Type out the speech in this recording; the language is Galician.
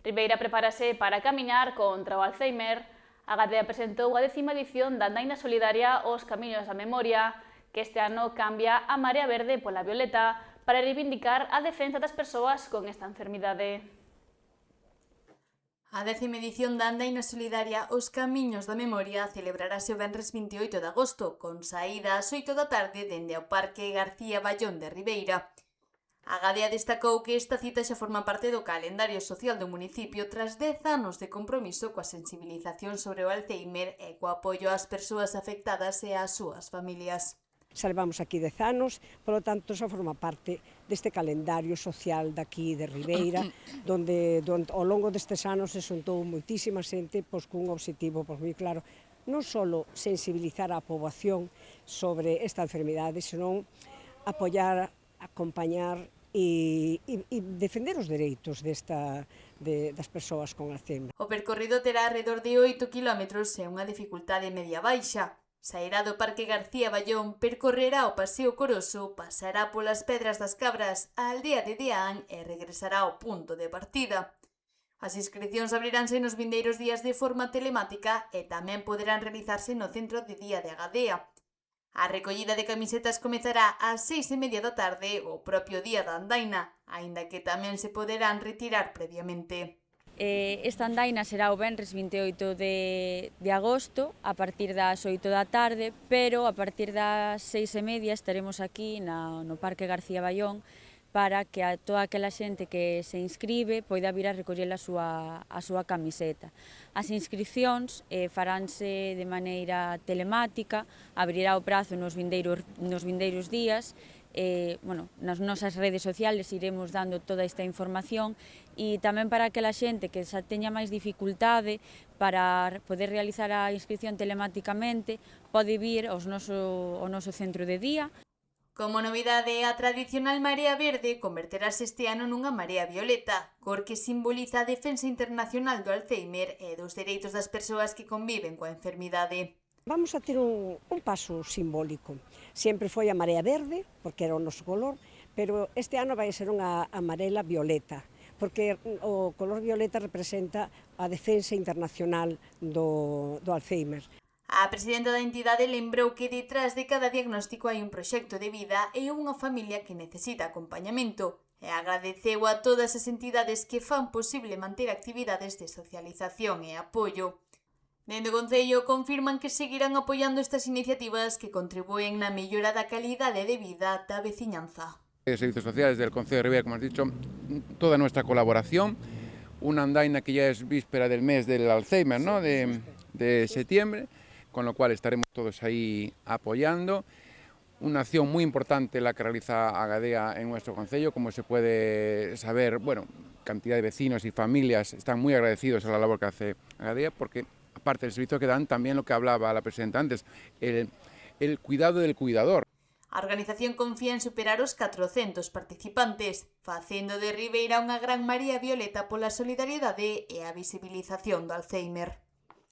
Ribeira prepárase para camiñar contra o Alzheimer. A Gadea presentou a 10ª edición da Andaina Solidaria Os Camiños da Memoria, que este ano cambia a marea verde pola violeta para reivindicar a defensa das persoas con esta enfermidade. A 10ª edición da Andaina Solidaria Os Camiños da Memoria celebrarase o venres 28 de agosto, con saída ás 8 da tarde dende o Parque García Bayón de Ribeira. A Gadea destacou que esta cita xa forma parte do calendario social do municipio tras 10 anos de compromiso coa sensibilización sobre o Alzheimer e co apoio ás persoas afectadas e ás súas familias. Xa levamos aquí 10 anos, polo tanto xa forma parte deste calendario social daqui de Ribeira, donde ao longo destes anos se xuntou moitísima xente cun obxectivo moi claro, non só sensibilizar a poboación sobre esta enfermidade, senón apoiar, acompañar e defender os dereitos das persoas con Alzheimer. O percorrido terá alrededor de 8 km e unha dificultade media-baixa. Sairá do Parque García Bayón, percorrerá o Paseo Coroso, pasará polas Pedras das Cabras, á aldea de Deán e regresará ao punto de partida. As inscricións abriránse nos vindeiros días de forma telemática e tamén poderán realizarse no centro de día de Gadea. A recollida de camisetas comezará ás 6:30 da tarde o propio día da andaina, aínda que tamén se poderán retirar previamente. Esta andaina será o venres 28 de agosto a partir das 8 da tarde, pero a partir das 6:30 estaremos aquí no Parque García Bayón para que toda aquela xente que se inscribe poida vir a recoller a súa camiseta. As inscricións faránse de maneira telemática, abrirá o prazo nos vindeiros días. Nas nosas redes sociales iremos dando toda esta información e tamén para aquela xente que xa teña máis dificultade para poder realizar a inscripción telemáticamente pode vir ao noso centro de día. Como novidade, a tradicional marea verde converterase este ano nunha marea violeta, cor que simboliza a defensa internacional do Alzheimer e dos dereitos das persoas que conviven coa enfermidade. Vamos a ter un paso simbólico. Sempre foi a marea verde, porque era o noso color, pero este ano vai ser unha amarela violeta, porque o color violeta representa a defensa internacional do Alzheimer. A presidenta da entidade lembrou que detrás de cada diagnóstico hai un proxecto de vida e unha familia que necesita acompañamento e agradeceu a todas as entidades que fan posible manter actividades de socialización e apoio. Dende o Concello confirman que seguirán apoiando estas iniciativas que contribúen na mellora da calidade de vida da veciñanza. Servicios sociales del Concello de Ribeira, como has dicho, toda nuestra colaboración, una andaina que ya es víspera del mes del Alzheimer, ¿no? de septiembre, con lo cual estaremos todos ahí apoyando. Una acción muy importante la que realiza Agadea en nuestro concello, como se puede saber, cantidad de vecinos y familias están muy agradecidos a la labor que hace Agadea, porque aparte del servicio que dan, también lo que hablaba la presidenta antes, el cuidado del cuidador. A organización confía en superar os 400 participantes, facendo de Ribeira unha gran marea violeta pola solidariedade e a visibilización do Alzheimer.